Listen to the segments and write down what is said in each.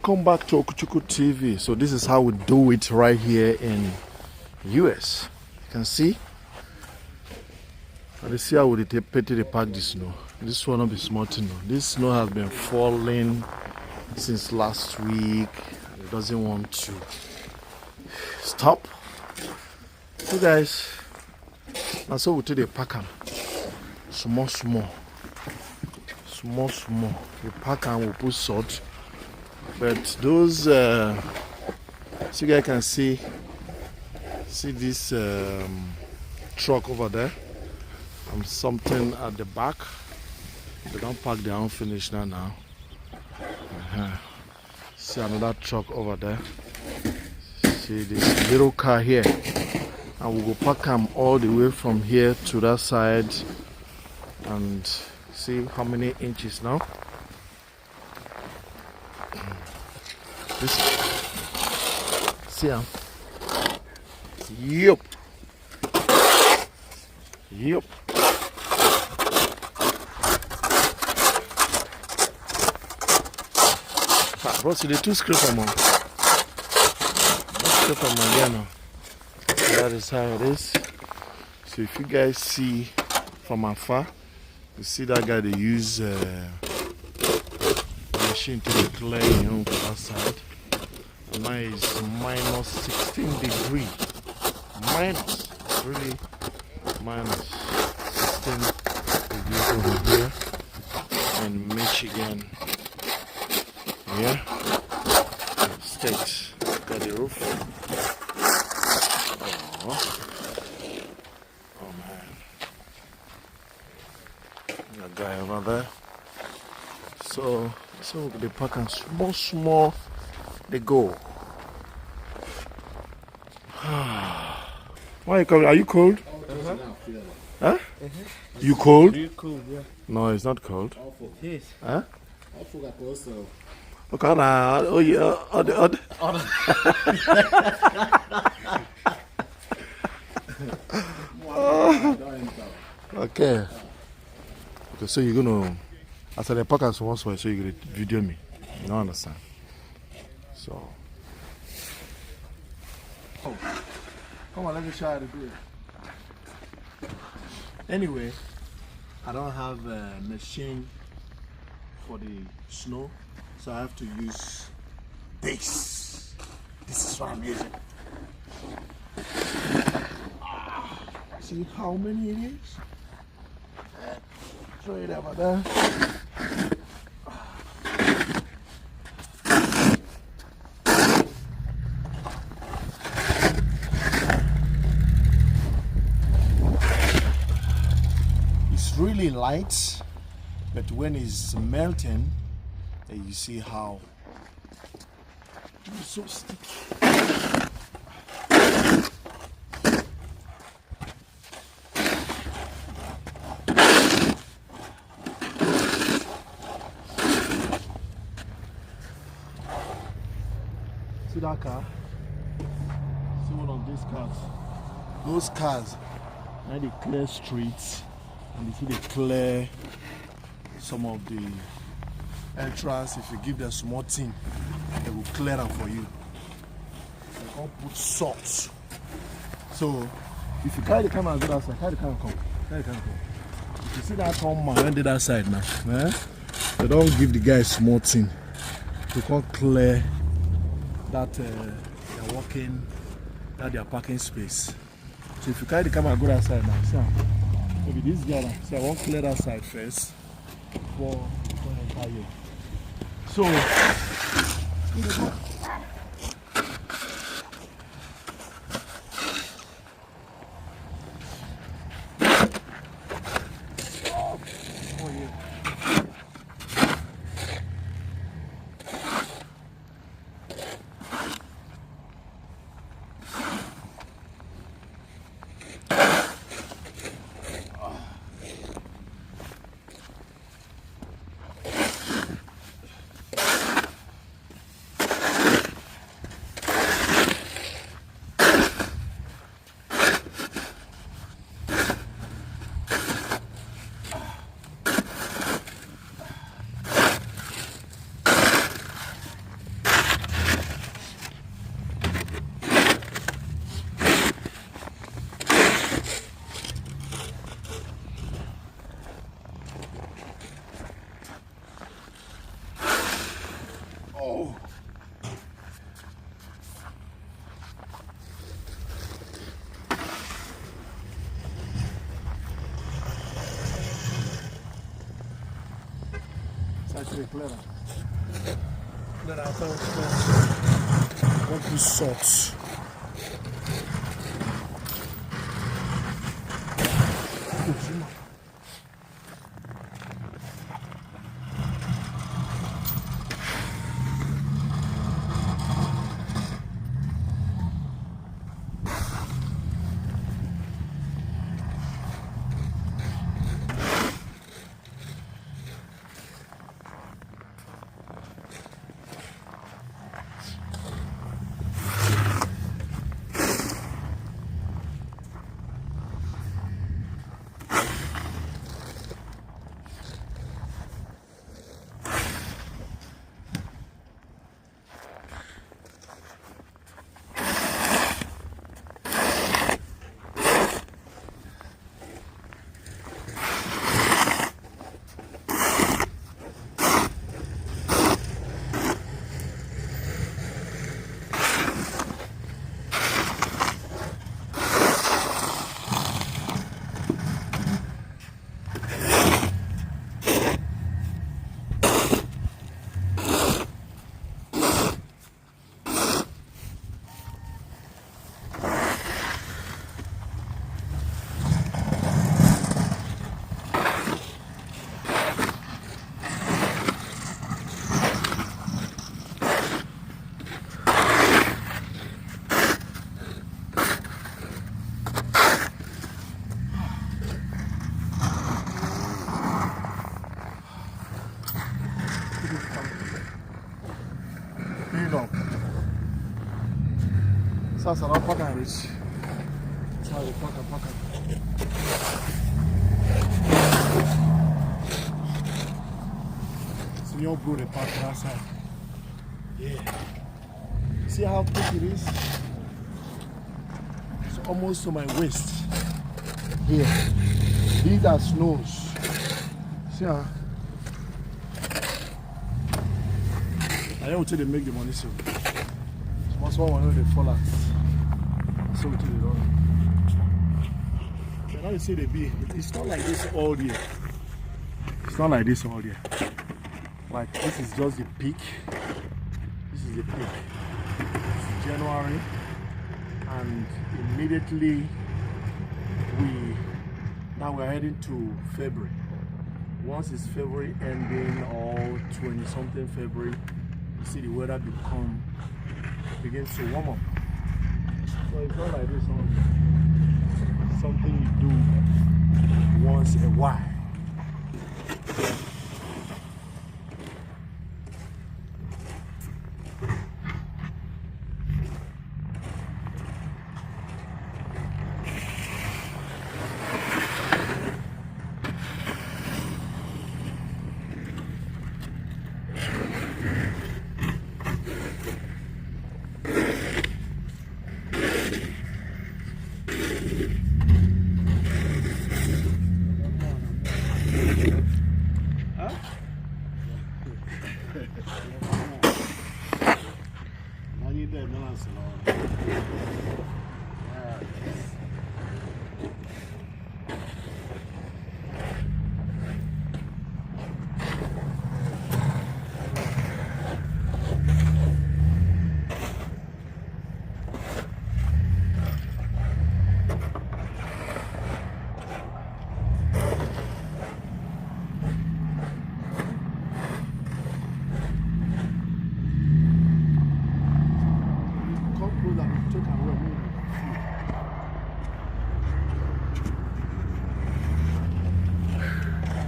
Welcome back to Okuchuku TV. So this is how we do it right here in US. You can see. And you see how we pack the snow. This one will be small thing. This snow has been falling since last week. It doesn't want to stop. So guys, and so we take the pack them. Small. We pack and we put salt. But those, so you guys can see this truck over there and something at the back. They don't pack their own finish now. See another truck over there. See this little car here, and we will pack them all the way from here to that side and see how many inches now. This, see him? Yup. Bro, see the two scrape on one. Scrape on my again. That is how it is. So if you guys see from afar, you see that guy they use machine to clear him to that side. And now it's minus 16 degrees. Minus, really minus 16 degrees over here in Michigan. Yeah, stakes. Got the roof. Oh man, that guy over there. So they pack and small. They go. Why are you coming? Are you cold? Huh? You cold? You cold, yeah. No, it's not cold. Yes. Huh? I forgot also. Okay, now, oh yeah, okay, so you're gonna, after the podcast once, so you're gonna video me. You don't understand? So, come on, let me show you how to do it. Anyway, I don't have a machine for the snow. So I have to use this. This is what I'm using. See how many it is? Throw it over there. It's really light, but when it's melting, and you see how it's so sticky. See that car? See one of these cars. Those cars, now they clear streets, and if they clear some of the entrance, if you give them small thing, they will clear them for you. They can't put salt. So if you carry the camera and go that side, carry the camera come. If you see that come man on that side now, they don't give the guy small thing. They can't clear that they're walking, that their parking space. So if you carry the camera and go that side now, see, maybe this guy now, see, I won't clear that side first before enter here. So, Oh. It's actually clever. Clever after one piece salt. Sasa na paka rich. Sasa paka. So your bro the park outside. Yeah. See how thick it is? It's almost to my waist. Here. These are snows. See how? I don't think they make the money so. Most one know they fall out. So to the run. But now you see the bee. It's not like this all year. It's not like this all year. Like this is just the peak. This is the peak. It's January, and immediately now we're heading to February. Once it's February ending or 20-something February, you see the weather begins to warm up. So it's not like this one. It's something you do once in a while.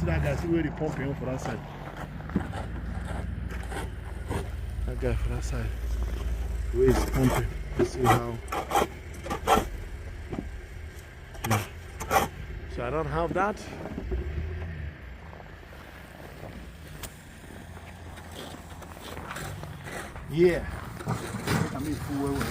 See that guy, see where they're pumping for that side. That guy for that side. Where he's pumping. See how. Yeah. So I don't have that. Yeah. I mean, full way.